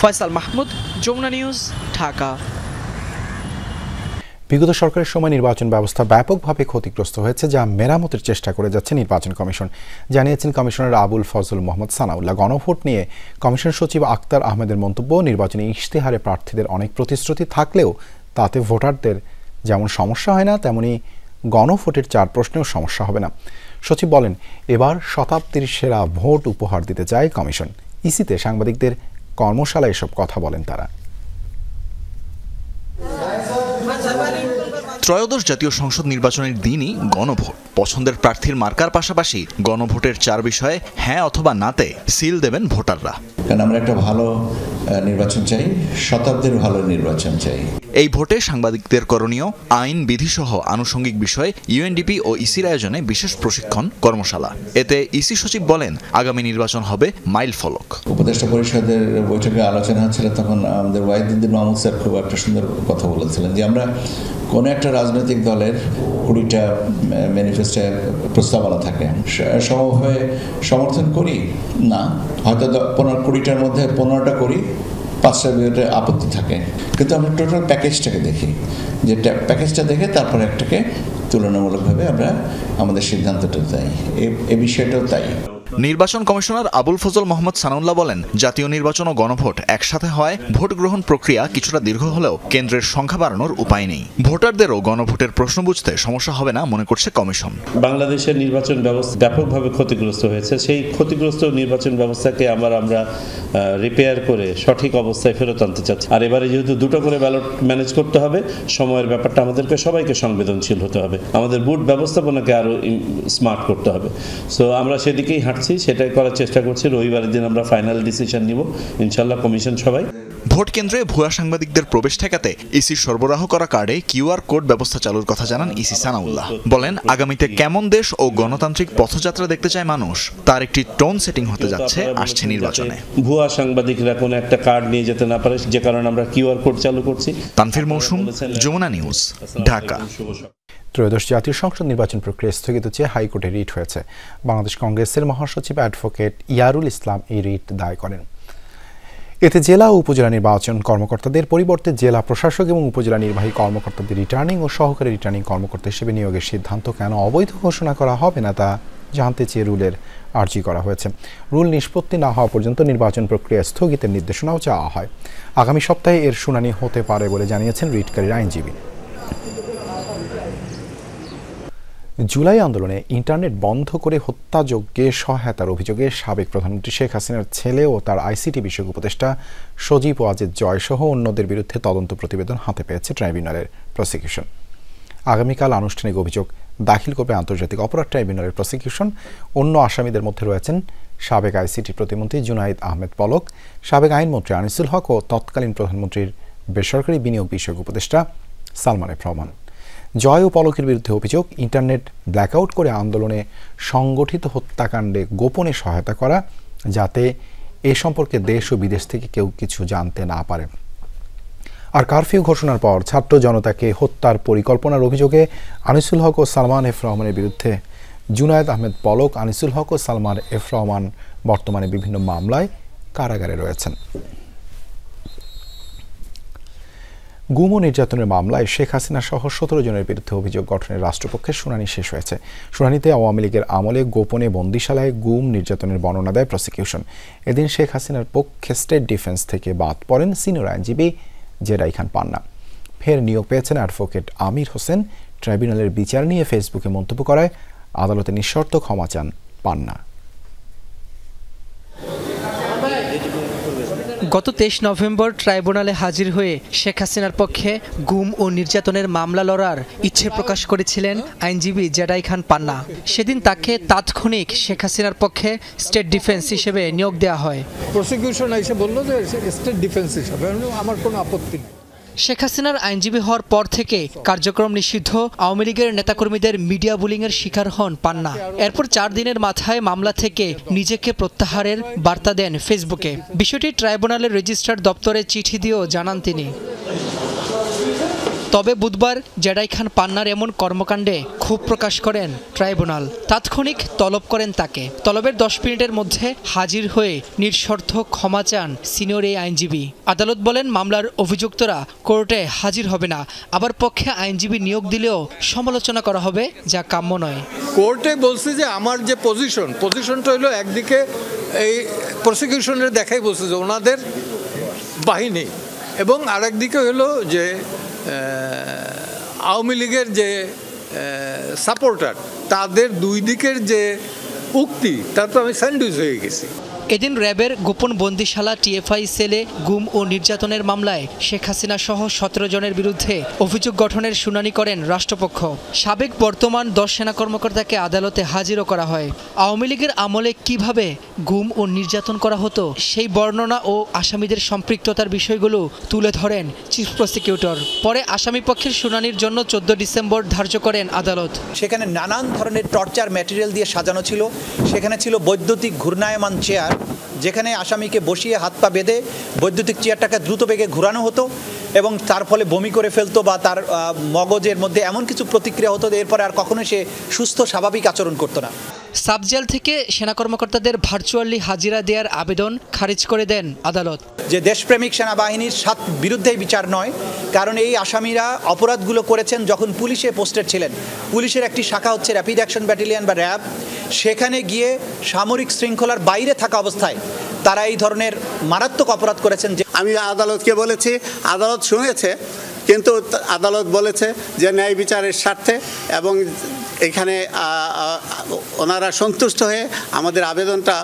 ফয়সাল মাহমুদ, যমুনা নিউজ, ঢাকা। বিগত সরকারের সময় নির্বাচন ব্যবস্থা ব্যাপকভাবে ক্ষতিগ্রস্ত হয়েছে, যা মেরামতের চেষ্টা করে যাচ্ছে নির্বাচন কমিশন, জানিয়েছেন কমিশনার আবুল ফজল মোহাম্মদ সানাউল্লাহ। গণভোট নিয়ে কমিশন সচিব আক্তার আহমেদের মন্তব্য, নির্বাচনী ইশতেহারে প্রার্থীদের অনেক প্রতিশ্রুতি থাকলেও তাতে ভোটারদের যেমন সমস্যা হয় না, তেমনি গণভোটের 4 প্রশ্নেও সমস্যা হবে না। সচিব বলেন, এবার শতাব্দীর সেরা ভোট উপহার দিতে চায় কমিশন। ইসিতে সাংবাদিকদের কর্মশালায় এসব কথা বলেন তারা। ত্রয়োদশ জাতীয় সংসদ নির্বাচনের দিনই গণভোট। পছন্দের প্রার্থীর মার্কার পাশাপাশি গণভোটের 4 বিষয়ে হ্যাঁ অথবা নাতে সিল দেবেন ভোটাররা। কারণ আমরা একটা ভালো নির্বাচন চাই, শতাব্দীর ভালো নির্বাচন চাই। এই ভোটে সাংবাদিকদের করণীয়, আইন বিধিসহ আনুষঙ্গিক বিষয়ে ইউএনডিপি ও ইসির আয়োজনে বিশেষ প্রশিক্ষণ কর্মশালা। এতে ইসি সচিব বলেন, আগামী নির্বাচন হবে মাইল ফলক। উপদেষ্টা পরিষদের বৈঠকে আলোচনা হচ্ছিল, তখন আমাদের ওয়াহিদুদ্দিন মাহমুদ স্যার খুব একটা সুন্দর কথা বলেছিলেন যে আমরা কোনো একটা রাজনৈতিক দলের 20টা ম্যানিফেস্টো প্রস্তাবনা থাকে, সমভাবে সমর্থন করি না, হয়তো 20টার মধ্যে 15টা করি, 5টার বিরুদ্ধে আপত্তি থাকে, কিন্তু আমরা টোটাল প্যাকেজটাকে দেখি, যে প্যাকেজটা দেখে তারপরে একটাকে তুলনামূলকভাবে আমরা আমাদের সিদ্ধান্তটা তাই, এই বিষয়টাও তাই। নির্বাচন কমিশনার আবুল ফজল মোহাম্মদ সানাউল্লাহ বলেন, জাতীয় নির্বাচন ও গণভোট একসাথে হয় ভোট গ্রহণ প্রক্রিয়া কিছুটা দীর্ঘ হলেও কেন্দ্রের সংখ্যা বাড়ানোর উপায় নেই। ভোটারদেরও গণভোটের প্রশ্ন বুঝতে সমস্যা হবে না মনে করছে কমিশন। বাংলাদেশের নির্বাচন ব্যবস্থা ব্যাপকভাবে ক্ষতিগ্রস্ত হয়েছে। সেই ক্ষতিগ্রস্ত নির্বাচন ব্যবস্থাকে আমরা রিপেয়ার করে সঠিক অবস্থায় ফেরত আনতে চাচ্ছি। আর এবারে যেহেতু 2টো করে ব্যালট ম্যানেজ করতে হবে, সময়ের ব্যাপারটা আমাদেরকে সবাইকে সংবেদনশীল হতে হবে, আমাদের বুথ ব্যবস্থাপনাকে আরো স্মার্ট করতে হবে। সো আমরা সেদিকেই সেটাই করার চেষ্টা করছি। রবিবারের দিন আমরা ফাইনাল ডিসিশন নিব ইনশাআল্লাহ, কমিশন সবাই। ভোট কেন্দ্রে ভুয়া সাংবাদিকদের প্রবেশ ঠেকাতে ইসির সরবরাহ করা কার্ডে কিউআর কোড ব্যবস্থা চালুর কথা জানান ইসি সানাউল্লাহ। বলেন, আগামীতে কেমন দেশ ও গণতান্ত্রিক পথযাত্রা দেখতে চায় মানুষ, তার একটি টোন সেটিং হতে যাচ্ছে আসছে নির্বাচনে। ভুয়া সাংবাদিকরা কোনো একটা কার্ড নিয়ে যেতে না পারে, যে কারণে আমরা কিউআর কোড চালু করছি। তানফির মৌসুম, যমুনা নিউজ, ঢাকা। ত্রয়োদশ জাতীয় সংসদ নির্বাচন প্রক্রিয়া স্থগিত চেয়ে হাইকোর্টে রিট হয়েছে। বাংলাদেশ কংগ্রেসের মহাসচিব অ্যাডভোকেট ইয়ারুল ইসলাম এই রিট দায় করেন। এতে জেলা ও উপজেলা নির্বাচন কর্মকর্তাদের পরিবর্তে জেলা প্রশাসক এবং উপজেলা নির্বাহী কর্মকর্তাদের রিটার্নিং ও সহকারী রিটার্নিং কর্মকর্তা হিসেবে নিয়োগের সিদ্ধান্ত কেন অবৈধ ঘোষণা করা হবে না তা জানতে চেয়ে রুলের আর্জি করা হয়েছে। রুল নিষ্পত্তি না হওয়া পর্যন্ত নির্বাচন প্রক্রিয়া স্থগিতের নির্দেশনাও চাওয়া হয়। আগামী সপ্তাহে এর শুনানি হতে পারে বলে জানিয়েছেন রিটকারীর আইনজীবী। জুলাই আন্দোলনে ইন্টারনেট বন্ধ করে হত্যাযজ্ঞে সহায়তার অভিযোগে সাবেক প্রধানমন্ত্রী শেখ হাসিনার ছেলে ও তার আইসিটি বিষয়ক উপদেষ্টা সজীব ওয়াজেদ জয় সহ অন্যদের বিরুদ্ধে তদন্ত প্রতিবেদন হাতে পেয়েছে ট্রাইব্যুনালের প্রসিকিউশন। আগামীকাল আনুষ্ঠানিক অভিযোগ দাখিল করবে আন্তর্জাতিক অপরাধ ট্রাইব্যুনালের প্রসিকিউশন। অন্য আসামিদের মধ্যে রয়েছেন সাবেক আইসিটি প্রতিমন্ত্রী জুনাইদ আহমেদ পলক, সাবেক আইনমন্ত্রী আনিসুল হক ও তৎকালীন প্রধানমন্ত্রীর বেসরকারি বিনিয়োগ বিষয়ক উপদেষ্টা সালমান এফ রহমান। জয় ও পলকের বিরুদ্ধে অভিযোগ, ইন্টারনেট ব্ল্যাকআউট করে আন্দোলনে সংগঠিত হত্যাকাণ্ডে গোপনে সহায়তা করা, যাতে এ সম্পর্কে দেশ ও বিদেশ থেকে কেউ কিছু জানতে না পারে। আর কারফিউ ঘোষণার পর ছাত্র জনতাকে হত্যার পরিকল্পনার অভিযোগে আনিসুল হক ও সালমান এফ রহমানের বিরুদ্ধে জুনায়েদ আহমেদ পলক, আনিসুল হক ও সালমান এফ রহমান বর্তমানে বিভিন্ন মামলায় কারাগারে রয়েছেন। গুম ও নির্যাতনের মামলায় শেখ হাসিনা সহ 17 জনের বিরুদ্ধে অভিযোগ গঠনের রাষ্ট্রপক্ষের শুনানি শেষ হয়েছে। শুনানিতে আওয়ামী লীগের আমলে গোপনে বন্দিশালায় গুম নির্যাতনের বর্ণনা দেয় প্রসিকিউশন। এদিন শেখ হাসিনার পক্ষে স্টেট ডিফেন্স থেকে বাদ পড়েন সিনিয়র আইনজীবী জেরাই খান পান্না। ফের নিয়োগ পেয়েছেন অ্যাডভোকেট আমির হোসেন। ট্রাইব্যুনালের বিচার নিয়ে ফেসবুকে মন্তব্য করায় আদালতে নিঃশর্ত ক্ষমা চান পান্না। গত 23 নভেম্বর ট্রাইব্যুনালে হাজির হয়ে শেখ হাসিনার পক্ষে গুম ও নির্যাতনের মামলা লড়ার ইচ্ছে প্রকাশ করেছিলেন আইনজীবী জেরাই খান পান্না। সেদিন তাকে তাৎক্ষণিক শেখ হাসিনার পক্ষে স্টেট ডিফেন্স হিসেবে নিয়োগ দেওয়া হয়। প্রসিকিউশন এসে বলল যে স্টেট ডিফেন্স হিসেবে, আমার কোনো আপত্তি নেই। শেখ হাসিনার আইনজীবী হওয়ার পর থেকে কার্যক্রম নিষিদ্ধ আওয়ামী লীগের নেতাকর্মীদের মিডিয়া বুলিংয়ের শিকার হন পান্না। এরপর 4 দিনের মাথায় মামলা থেকে নিজেকে প্রত্যাহারের বার্তা দেন ফেসবুকে। বিষয়টি ট্রাইব্যুনালের রেজিস্ট্রার দপ্তরে চিঠি দিয়েও জানান তিনি। তবে বুধবার জেডাই খান পান্নার এমন কর্মকাণ্ডে ক্ষোভ প্রকাশ করেন ট্রাইব্যুনাল। তাৎক্ষণিক তলব করেন তাকে। তলবের 10 মিনিটের মধ্যে হাজির হয়ে নিঃশর্ত ক্ষমা চান সিনিয়র এই আইনজীবী। আদালত বলেন, মামলার অভিযুক্তরা কোর্টে হাজির হবে না, আবার পক্ষে আইনজীবী নিয়োগ দিলেও সমালোচনা করা হবে, যা কাম্য নয়। কোর্টে বলছে যে আমার যে পজিশনটা হলো একদিকে এই প্রসিকিউশনের দেখাই বলছে যে ওনাদের বাহিনী, এবং আরেকদিকে হলো যে আওয়ামী লীগের যে সাপোর্টার, তাদের দুই দিকের যে উক্তি, তারপর আমি স্যান্ডউইচ হয়ে গেছি। এদিন র্যাবের গোপন বন্দিশালা টিএফআই সেলে গুম ও নির্যাতনের মামলায় শেখ হাসিনা সহ 17 জনের বিরুদ্ধে অভিযোগ গঠনের শুনানি করেন রাষ্ট্রপক্ষ। সাবেক বর্তমান 10 সেনা কর্মকর্তাকে আদালতে হাজিরও করা হয়। আওয়ামী লীগের আমলে কিভাবে গুম ও নির্যাতন করা হতো সেই বর্ণনা ও আসামিদের সম্পৃক্ততার বিষয়গুলো তুলে ধরেন চিফ প্রসিকিউটর। পরে আসামি পক্ষের শুনানির জন্য 14 ডিসেম্বর ধার্য করেন আদালত। সেখানে নানান ধরনের টর্চার ম্যাটেরিয়াল দিয়ে সাজানো ছিল। সেখানে ছিল বৈদ্যুতিক ঘূর্ণায়মান চেয়ার, যেখানে আসামিকে বসিয়ে হাত পা বেঁধে বৈদ্যুতিক চেয়ারটাকে দ্রুত বেগে ঘোরানো হতো এবং তার ফলে বমি করে ফেলতো বা তার মগজের মধ্যে এমন কিছু প্রতিক্রিয়া হতো, এরপরে আর কখনো সে সুস্থ স্বাভাবিক আচরণ করতো না। সাবজেল থেকে সেনা কর্মকর্তাদের ভার্চুয়ালি হাজিরা দেওয়ার আবেদন খারিজ করে দেন আদালত। যে দেশপ্রেমিক সেনাবাহিনীর বিরুদ্ধেই বিচার নয়, কারণ এই আসামিরা অপরাধগুলো করেছেন যখন পুলিশে পোস্টেড ছিলেন। পুলিশের একটি শাখা হচ্ছে র্যাপিড অ্যাকশন ব্যাটালিয়ন বা র্যাব। সেখানে গিয়ে সামরিক শৃঙ্খলার বাইরে থাকা অবস্থায় তারা এই ধরনের মারাত্মক অপরাধ করেছেন। আমি আদালতকে বলেছি, আদালত শুনেছে, কিন্তু আদালত বলেছে যে ন্যায় বিচারের স্বার্থে এবং এখানে ওনারা সন্তুষ্ট হয়ে আমাদের আবেদনটা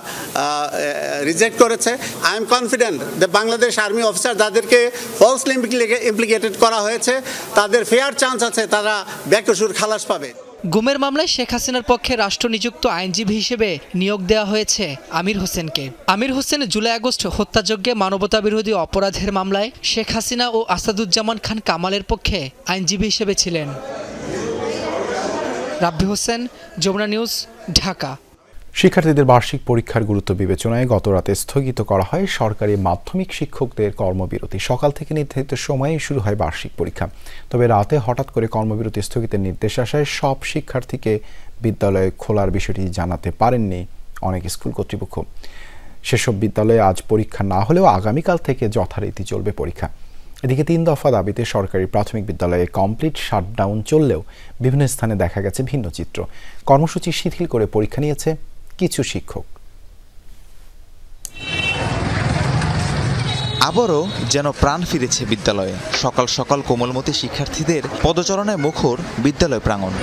রিজেক্ট করেছে। আই এম কনফিডেন্ট যে বাংলাদেশ আর্মি অফিসার যাদেরকে ফলসলি ইমপ্লিকেটেড করা হয়েছে, তাদের ফেয়ার চান্স আছে, তারা বেকসুর খালাস পাবে। গুমের মামলায় শেখ হাসিনার পক্ষে রাষ্ট্রনিযুক্ত আইনজীবী হিসেবে নিয়োগ দেওয়া হয়েছে আমির হোসেনকে। আমির হোসেন জুলাই আগস্ট হত্যাযজ্ঞে মানবতাবিরোধী অপরাধের মামলায় শেখ হাসিনা ও আসাদুজ্জামান খান কামালের পক্ষে আইনজীবী হিসেবে ছিলেন। রাব্বি হোসেন, যমুনা নিউজ, ঢাকা। শিক্ষার্থীদের বার্ষিক পরীক্ষার গুরুত্ব বিবেচনায় গতরাতে স্থগিত করা হয় সরকারি মাধ্যমিক শিক্ষকদের কর্মবিরতি। সকাল থেকে নির্ধারিত সময়ে শুরু হয় বার্ষিক পরীক্ষা। তবে রাতে হঠাৎ করে কর্মবিরতি স্থগিতের নির্দেশ আসায় সব শিক্ষার্থীকে বিদ্যালয় খোলার বিষয়টি জানাতে পারেননি অনেক স্কুল কর্তৃপক্ষ। সেসব বিদ্যালয়ে আজ পরীক্ষা না হলেও আগামীকাল থেকে যথারীতি চলবে পরীক্ষা। এদিকে 3 দফা দাবিতে সরকারি প্রাথমিক বিদ্যালয়ে কমপ্লিট শাটডাউন চললেও বিভিন্ন স্থানে দেখা গেছে ভিন্ন চিত্র। কর্মসূচি শিথিল করে পরীক্ষা নিয়েছে কিছু শিক্ষক। আবারও যেন প্রাণ ফিরেছে বিদ্যালয়ে। সকাল সকাল কোমলমতি শিক্ষার্থীদের পদচারণে মুখর বিদ্যালয় প্রাঙ্গণ।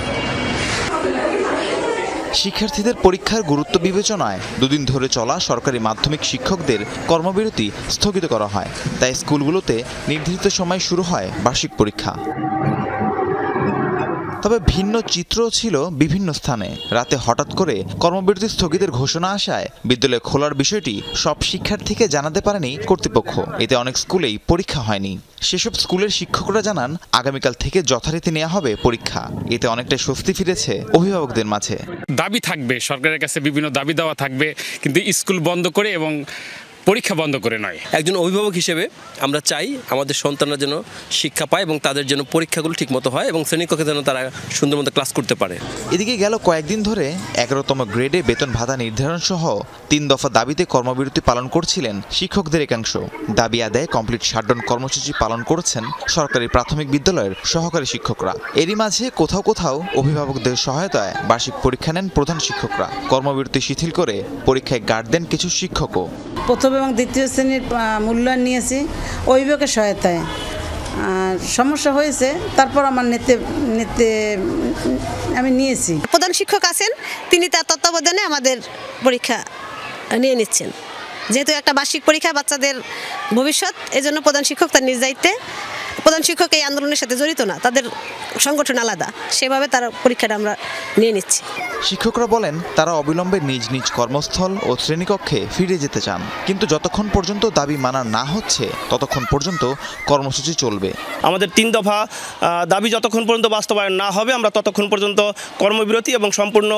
শিক্ষার্থীদের পরীক্ষার গুরুত্ব বিবেচনায় 2 দিন ধরে চলা সরকারি মাধ্যমিক শিক্ষকদের কর্মবিরতি স্থগিত করা হয়। তাই স্কুলগুলোতে নির্ধারিত সময় শুরু হয় বার্ষিক পরীক্ষা। তবে ভিন্ন চিত্র ছিল বিভিন্ন স্থানে। রাতে হঠাৎ করে কর্মবিরতি স্থগিতের ঘোষণা আসায় বিদ্যালয় খোলার বিষয়টি সব শিক্ষার্থীকে জানাতে পারেনি কর্তৃপক্ষ। এতে অনেক স্কুলেই পরীক্ষা হয়নি। সেসব স্কুলের শিক্ষকরা জানান আগামীকাল থেকে যথারীতি নেওয়া হবে পরীক্ষা। এতে অনেকটা স্বস্তি ফিরেছে অভিভাবকদের মাঝে। দাবি থাকবে, সরকারের কাছে বিভিন্ন দাবি দেওয়া থাকবে, কিন্তু স্কুল বন্ধ করে এবং পরীক্ষা বন্ধ করে নয়। একজন অভিভাবক হিসেবে আমরা চাই আমাদের সন্তানরা যেন শিক্ষা পায় এবং তাদের যেন পরীক্ষাগুলো ঠিকমতো হয় এবং শ্রেণীকক্ষে যেন তারা সুন্দর মতো ক্লাস করতে পারে। এদিকে গেল কয়েকদিন ধরে 11তম গ্রেডে বেতন ভাতা নির্ধারণ সহ 3 দফা দাবিতে কর্মবিরতি পালন করছিলেন শিক্ষকদের একাংশ। দাবি আদায়ে কমপ্লিট শাটডাউন কর্মসূচি পালন করেছেন সরকারি প্রাথমিক বিদ্যালয়ের সহকারী শিক্ষকরা। এরই মাঝে কোথাও কোথাও অভিভাবকদের সহায়তায় বার্ষিক পরীক্ষা নেন প্রধান শিক্ষকরা। কর্মবিরতি শিথিল করে পরীক্ষায় গার্ড দেন কিছু শিক্ষকও। প্রথম এবং দ্বিতীয় শ্রেণীর মূল্যায়ন নিয়েছি অভিভাবকের সহায়তায়। সমস্যা হয়েছে, তারপর আমার নেতে আমি নিয়েছি। প্রধান শিক্ষক আছেন, তিনি তার তত্ত্বাবধানে আমাদের পরীক্ষা নিয়ে নিচ্ছেন। যেহেতু একটা বার্ষিক পরীক্ষা বাচ্চাদের ভবিষ্যৎ, এজন্য প্রধান শিক্ষক তার নিজ দায়িত্বে। প্রধান শিক্ষক এই আন্দোলনের সাথে জড়িত না, তাদের সংগঠন আলাদা, সেভাবে তার পরীক্ষাটা আমরা নিয়ে নিচ্ছি। শিক্ষকরা বলেন তারা অবিলম্বে নিজ নিজ কর্মস্থল ও শ্রেণীকক্ষে ফিরে যেতে চান, কিন্তু যতক্ষণ পর্যন্ত দাবি মানা না হচ্ছে ততক্ষণ পর্যন্ত কর্মসূচি চলবে। আমাদের 3 দফা দাবি যতক্ষণ পর্যন্ত বাস্তবায়ন না হবে আমরা ততক্ষণ পর্যন্ত কর্মবিরতি এবং সম্পূর্ণ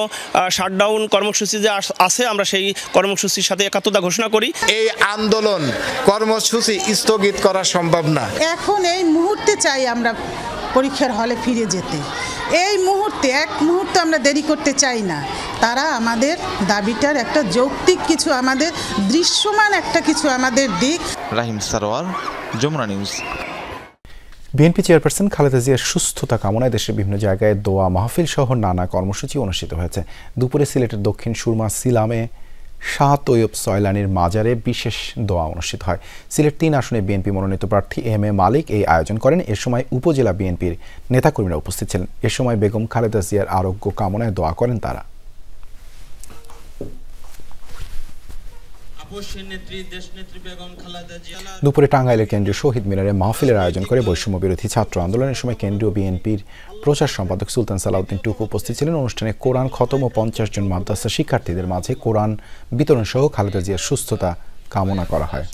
শাটডাউন কর্মসূচি যে আছে আমরা সেই কর্মসূচির সাথে একাত্মতা ঘোষণা করি। এই আন্দোলন কর্মসূচি স্থগিত করা সম্ভব না। এখন এই মুহূর্তে চাই আমরা পরীক্ষার হলে ফিরে যেতে। এই মুহূর্তে এক মুহূর্তে আমরা দেরি করতে চাই না। তারা আমাদের দাবিটার একটা যৌক্তিক কিছু, আমাদের দৃশ্যমান একটা কিছু আমাদের দিক। Rahim Sarwar, Jamuna news. BNP chairperson Khaleda জিয়ার সুস্থতা কামনায় দেশের বিভিন্ন জায়গায় দোয়া মাহফিল সহ নানা কর্মসূচি অনুষ্ঠিত হয়েছে। দুপুরে সিলেটের দক্ষিণ সুরমা সিলামে শাহ তৈয়ব সয়লানির মাজারে বিশেষ দোয়া অনুষ্ঠিত হয়। সিলেট ৩ আসনে বিএনপি মনোনীত প্রার্থী এম এ মালিক এই আয়োজন করেন। এ সময় উপজেলা বিএনপির নেতাকর্মীরা উপস্থিত ছিলেন। এ সময় বেগম খালেদা জিয়ার আরোগ্য কামনায় দোয়া করেন তারা। দুপুরে টাঙ্গাইলের কেন্দ্রীয় শহীদ মিনারে মাহফিলের আয়োজন করে বৈষম্য বিরোধী ছাত্র আন্দোলনের সময় কেন্দ্রীয় বিএনপির প্রচার সম্পাদক সুলতান সালাউদ্দিন টুকু উপস্থিত ছিলেন। অনুষ্ঠানে কোরআন খতম ও 50 জন মাদ্রাসা শিক্ষার্থীদের মাঝে কোরআন বিতরণ সহ খালেদা জিয়ার সুস্থতা কামনা করা হয়।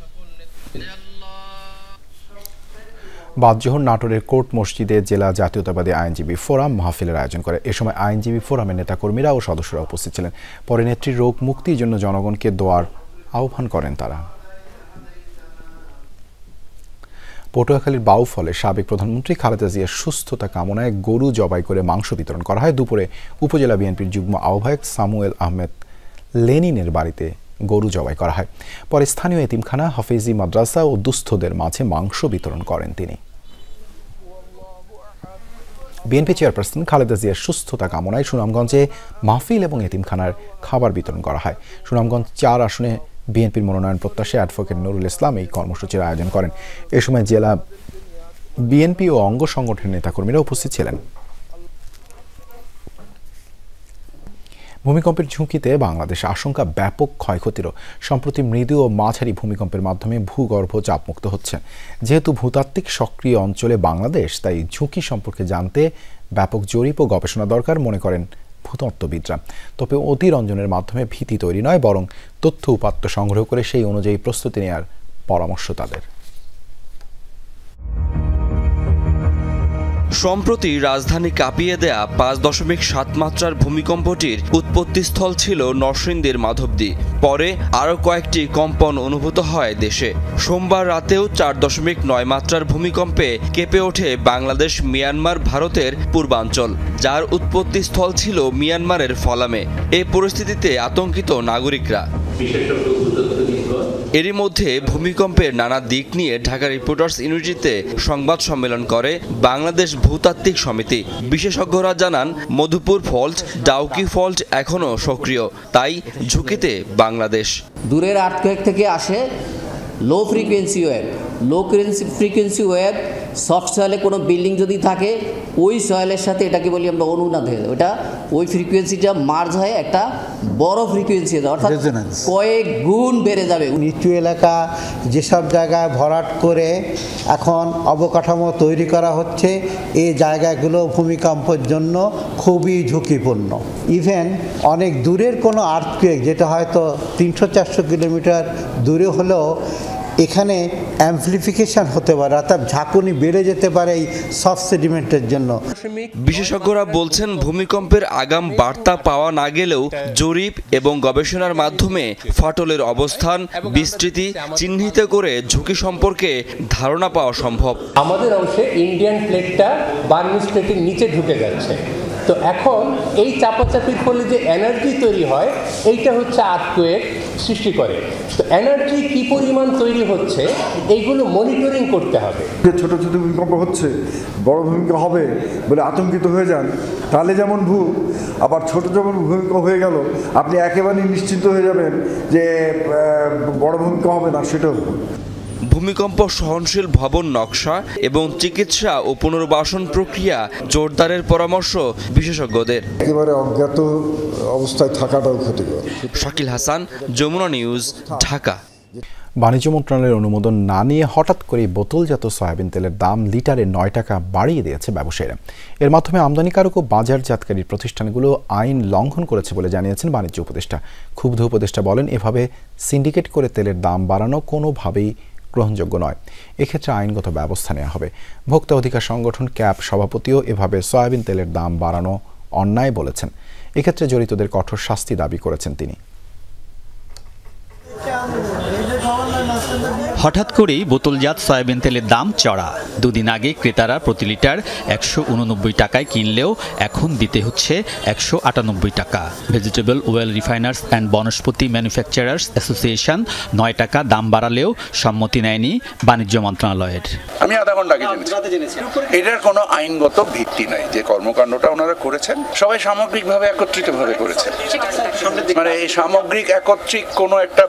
বাদজোহর নাটোরের কোর্ট মসজিদে জেলা জাতীয়তাবাদী আইনজীবী ফোরাম মাহফিলের আয়োজন করে। এ সময় আইনজীবী ফোরামের নেতাকর্মীরা ও সদস্যরা উপস্থিত ছিলেন। পরে নেত্রীর রোগ মুক্তির জন্য জনগণকে দোয়ার আহ্বান করেন তারা। পটুয়াখালীর বাউফলে সাবেক প্রধানমন্ত্রী খালেদা জিয়ার সুস্থতা কামনায় গরু জবাই করে মাংস বিতরণ করা হয়। দুপুরে উপজেলা বিএনপির যুগ্ম আহ্বায়ক সামুয়েল আহমেদ লেনিনের বাড়িতে গরু জবাই করা হয়। পরে স্থানীয় এতিমখানা, হাফেজি মাদ্রাসা ও দুস্থদের মাঝে মাংস বিতরণ করেন তিনি। বিএনপি চেয়ারপারসন খালেদা জিয়ার সুস্থতা কামনায় সুনামগঞ্জে মাহফিল এবং এতিমখানার খাবার বিতরণ করা হয়। সুনামগঞ্জ 4 আসনে বিএনপির মনোনয়ন প্রত্যাশী অ্যাডভোকেট নুরুল ইসলাম এই কর্মসূচির আয়োজন করেন। এ সময় জেলা বিএনপি ও অঙ্গ সংগঠনের নেতাকর্মীরা উপস্থিত ছিলেন। ভূমিকম্পের ঝুঁকিতে বাংলাদেশে আশঙ্কা ব্যাপক ক্ষয়ক্ষতিরও। সম্প্রতি মৃদু ও মাঝারি ভূমিকম্পের মাধ্যমে ভূগর্ভ চাপমুক্ত হচ্ছে। যেহেতু ভূতাত্ত্বিক সক্রিয় অঞ্চলে বাংলাদেশ, তাই ঝুঁকি সম্পর্কে জানতে ব্যাপক জরিপ ও গবেষণা দরকার মনে করেন ভূতত্ত্ববিদরা। তবে অতিরঞ্জনের মাধ্যমে ভীতি তৈরি নয়, বরং তথ্য উপাত্ত সংগ্রহ করে সেই অনুযায়ী প্রস্তুতি নেওয়ার পরামর্শ তাদের। সম্প্রতি রাজধানী কাঁপিয়ে দেয়া 5.7 মাত্রার ভূমিকম্পটির উৎপত্তিস্থল ছিল নরসিংদীর মাধবদী। পরে আরও কয়েকটি কম্পন অনুভূত হয় দেশে। সোমবার রাতেও 4.9 মাত্রার ভূমিকম্পে কেঁপে ওঠে বাংলাদেশ, মিয়ানমার, ভারতের পূর্বাঞ্চল, যার উৎপত্তিস্থল ছিল মিয়ানমারের ফলামে। এই পরিস্থিতিতে আতঙ্কিত নাগরিকরা। এরই মধ্যে ভূমিকম্পের নানা দিক নিয়ে ঢাকা রিপোর্টার্স ইউনিটিতে সংবাদ সম্মেলন করে বাংলাদেশ ভূতাত্ত্বিক সমিতি। বিশেষজ্ঞরা জানান, মধুপুর ফল্ট, ডাউকি ফল্ট এখনও সক্রিয়, তাই ঝুঁকিতে বাংলাদেশ। দূরের আর্থকোয়েক থেকে আসে low frequency wave. Low frequency wave soft সয়েলে কোনো বিল্ডিং যদি থাকে, ওই সয়েলের সাথে এটাকে বলি আমরা অনুনাদ হয়ে যায়, ওটা ওই ফ্রিকোয়েন্সিটা মার্জ হয়ে একটা বড় ফ্রিকোয়েন্সি হয়ে যায়, অর্থাৎ কয়েক গুণ বেড়ে যাবে। নিচু এলাকা যেসব জায়গায় ভরাট করে এখন অবকাঠামো তৈরি করা হচ্ছে, এই জায়গাগুলো ভূমিকম্পের জন্য খুবই ঝুঁকিপূর্ণ। ইভেন অনেক দূরের কোনো আর্থকুয়েক, যেটা হয়তো 300-400 কিলোমিটার দূরে হলেও এখানে অ্যাম্পলিফিকেশন হতে পারে, অর্থাৎ ঝাঁকুনি বেড়ে যেতে পারে এই সফট সেডিমেন্টের জন্য। বিশেষজ্ঞরা বলছেন, ভূমিকম্পের আগাম বার্তা পাওয়া না গেলেও জরিপ এবং গবেষণার মাধ্যমে ফাটলের অবস্থান, বিস্তৃতি চিহ্নিত করে ঝুঁকি সম্পর্কে ধারণা পাওয়া সম্ভব। আমাদের অংশে ইন্ডিয়ান প্লেটটা বার্মিজ প্লেটের নিচে ঢুকে যাচ্ছে, তো এখন এই চাপাচাপির ফলে যে এনার্জি তৈরি হয়, এইটা হচ্ছে আর্থকুয়েক সৃষ্টি করে। তো এনার্জি কি পরিমাণ তৈরি হচ্ছে, এইগুলো মনিটরিং করতে হবে। ছোট ছোট ভূমিকম্প হচ্ছে, বড় ভূমিকম্প হবে বলে আতঙ্কিত হয়ে যান, তাহলে যেমন আবার ছোট যখন ভূমিকম্প হয়ে গেল আপনি একেবারেই নিশ্চিন্ত হয়ে যাবেন যে বড় ভূমিকম্প হবে না, সেটাও। ভূমিকম্প সহনশীল ভবন নকশা এবং চিকিৎসা ও পুনর্বাসন প্রক্রিয়া জোরদারের পরামর্শ বিশেষজ্ঞদের। একেবারে অজ্ঞাত অবস্থায় থাকাটাও ক্ষতিকর। শাকিল হাসান, যমুনা নিউজ, ঢাকা। বাণিজ্য মন্ত্রণালয়ের অনুমোদন না নিয়ে হঠাৎ করে বোতলজাত সয়াবিন তেলের দাম লিটারে 9 টাকা বাড়িয়ে দিয়েছে ব্যবসায়ীরা। এর মাধ্যমে আমদানিকারক ও বাজারজাতকারী প্রতিষ্ঠানগুলো আইন লঙ্ঘন করেছে বলে জানিয়েছেন বাণিজ্য উপদেষ্টা। ক্ষুব্ধ উপদেষ্টা বলেন, এভাবে সিন্ডিকেট করে তেলের দাম বাড়ানো কোনোভাবেই গ্রহণযোগ্য নয়। এক্ষেত্রে আইনগত ব্যবস্থা নেওয়া হবে। ভোক্তা অধিকার সংগঠন ক্যাপ সভাপতিও এভাবে সয়াবিন তেলের দাম বাড়ানো অন্যায় বলেছেন। এক্ষেত্রে জড়িতদের কঠোর শাস্তি দাবি করেছেন তিনি। হঠাৎ করেই বোতলজাত সয়াবিন তেলের দাম চড়া। দুদিন আগে ক্রেতারা প্রতি লিটার 189 টাকায় কিনলেও এখন দিতে হচ্ছে 198 টাকা। Vegetable oil refiners and Vanaspati manufacturers association 9 টাকা দাম বাড়ালেও সম্মতি নেয়নি বাণিজ্য মন্ত্রণালয়ের। আমি আধা ঘন্টা আগে জেনেছি এটার কোনো আইনগত ভিত্তি নাই। যে কর্মকাণ্ডটা ওনারা করেছেন সবাই সামগ্রিকভাবে একত্রিতভাবে করেছেন, মানে এই সামগ্রিক একত্রিক কোনো একটা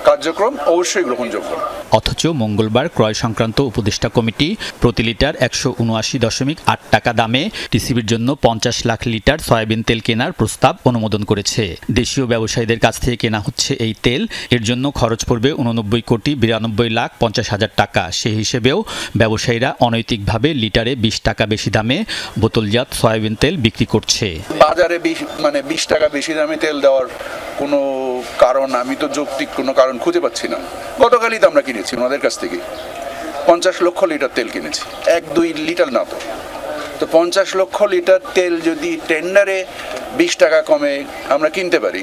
কার্যক্রম অবশ্যই গ্রহণযোগ্য। অথচ মঙ্গলবার ক্রয় সংক্রান্ত উপদেষ্টা কমিটি প্রতি লিটার 179.8 টাকা দামে টিসিবির জন্য 50 লাখ লিটার সয়াবিন তেল কেনার প্রস্তাব অনুমোদন করেছে। দেশীয় ব্যবসায়ীদের কাছ থেকে কেনা হচ্ছে এই তেল। এর জন্য খরচ পড়বে 89,92,50,000 টাকা। সেই হিসেবেও ব্যবসায়ীরা অনৈতিকভাবে লিটারে 20 টাকা বেশি দামে বোতলজাত সয়াবিন তেল বিক্রি করছে। বাজারে 20 টাকা বেশি দামে তেল দেওয়ার কোনো কারণ, আমি তো যৌক্তিক কোনো কারণ খুঁজে পাচ্ছি না। গতকালই তো আমরা কিনেছি ওনাদের কাছ থেকে 50 লক্ষ লিটার তেল কিনেছি, 1-2 লিটার না তো 50 লক্ষ লিটার তেল যদি টেন্ডারে 20 টাকা কমে আমরা কিনতে পারি,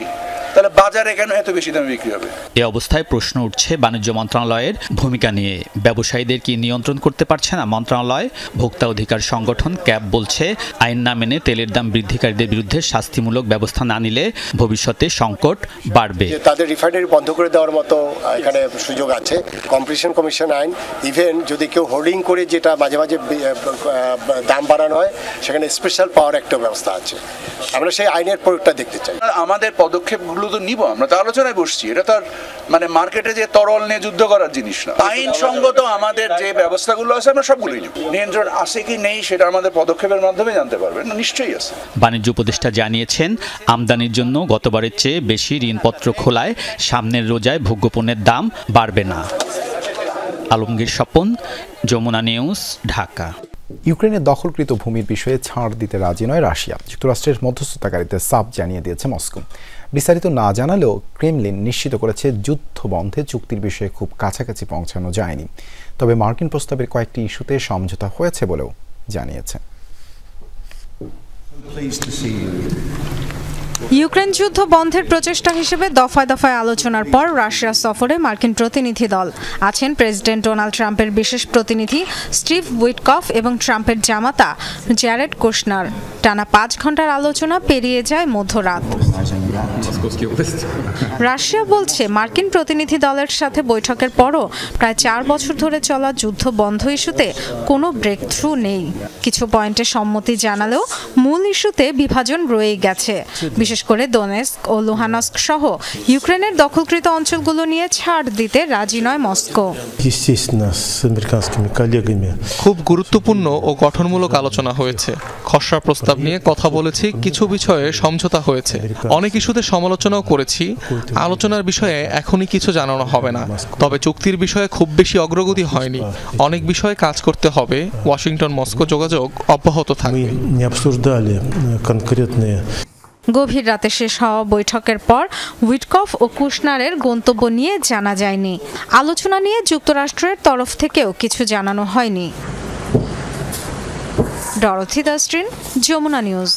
তাহলে বাজারে কেন এত বেশি দামে বিক্রি হবে? এ অবস্থায় প্রশ্ন উঠছে বাণিজ্য মন্ত্রণালয়ের ভূমিকা নিয়ে। ব্যবসায়ীদের কি নিয়ন্ত্রণ করতে পারছে না মন্ত্রণালয়? ভোক্তা অধিকার সংগঠন ক্যাব বলছে, আইন না মেনে তেলের দাম বৃদ্ধিকারীদের বিরুদ্ধে শাস্তিমূলক ব্যবস্থা না নিলে ভবিষ্যতে সংকট বাড়বে। তাদের রিফাইনারি বন্ধ করে দেওয়ার মতো এখানে সুযোগ আছে। কম্পিটিশন কমিশন আইন, ইভেন যদি কেউ হোর্ডিং করে যেটা মাঝে মাঝে দাম বাড়ানো হয়, সেখানে স্পেশাল পাওয়ার একটা ব্যবস্থা আছে। আমরা সেই আইনের প্রয়োগটা দেখতে চাই। আমাদের পদক্ষেপগুলো তো নিব, আমরা তো আলোচনায় বসছি। এটা তো মানে মার্কেটে যে তরল নিয়ে যুদ্ধ করার জিনিস না। আইনসঙ্গত আমাদের যে ব্যবস্থাগুলো আছে আমরা সবগুলোই নিব। নিয়ন্ত্রণ আছে কি নেই সেটা আমাদের পদক্ষেপের মাধ্যমে জানতে পারবেন, নিশ্চয়ই আছে। বাণিজ্য উপদেষ্টা জানিয়েছেন, আমদানির জন্য গতবারের চেয়ে বেশি ঋণপত্র খোলায় সামনের রোজায় ভোগ্যপণ্যের দাম বাড়বে না। আলমগীর স্বপন, যমুনা নিউজ, ঢাকা। ইউক্রেনের দখলকৃত ভূমির বিষয়ে ছাড় দিতে রাজি নয় রাশিয়া। যুক্তরাষ্ট্রের মধ্যস্থতাকারীদের চাপ জানিয়ে দিয়েছে মস্কো। বিস্তারিত না জানালেও ক্রেমলিন নিশ্চিত করেছে যুদ্ধ বন্ধে চুক্তির বিষয়ে খুব কাছাকাছি পৌঁছানো যায়নি। তবে মার্কিন প্রস্তাবের কয়েকটি ইস্যুতে সমঝোতা হয়েছে বলেও জানিয়েছে। ইউক্রেন যুদ্ধ বন্ধের প্রচেষ্টা হিসেবে দফায় দফায় আলোচনার পর রাশিয়া সফরে মার্কিন প্রতিনিধি দল আছেন প্রেসিডেন্ট ডোনাল্ড ট্রাম্পের বিশেষ প্রতিনিধি স্টিভ উইটকফ এবং ট্রাম্পের জামাতা জ্যারেড কুশনার। টানা 5 ঘন্টার আলোচনা পেরিয়ে যায় মধ্যরাত। রাশিয়া বলছে, মার্কিন প্রতিনিধি দলের সাথে বৈঠকের পরও প্রায় 4 বছর ধরে চলা যুদ্ধ বন্ধ ইস্যুতে কোনো ব্রেক থ্রু নেই। কিছু পয়েন্টে সম্মতি জানালেও মূল ইস্যুতে বিভাজন রয়েই গেছে। বিশেষ করে দোনেস্ক ও লুহানস্ক সহ ইউক্রেনের দখলকৃত অঞ্চলগুলো নিয়ে ছাড় দিতে রাজি নয় মস্কো। খুব গুরুত্বপূর্ণ ও গঠনমূলক আলোচনা হয়েছে। খসড়া প্রস্তাব নিয়ে কথা বলেছি, কিছু বিষয়ে সমঝোতা হয়েছে, অনেক ইস্যুতে সমালোচনাও করেছি। আলোচনার বিষয়ে এখনই কিছু জানানো হবে না, তবে চুক্তির বিষয়ে খুব বেশি অগ্রগতি হয়নি। অনেক বিষয়ে কাজ করতে হবে। ওয়াশিংটন মস্কো যোগাযোগ অব্যাহত থাকবে। গভীর রাতে শেষ হওয়া বৈঠকের পর উইটকফ ও কুশনারের গন্তব্য নিয়ে জানা যায়নি। আলোচনা নিয়ে যুক্তরাষ্ট্রের তরফ থেকেও কিছু জানানো হয়নি। ডরথি দাস্ট্রিন, যমুনা নিউজ।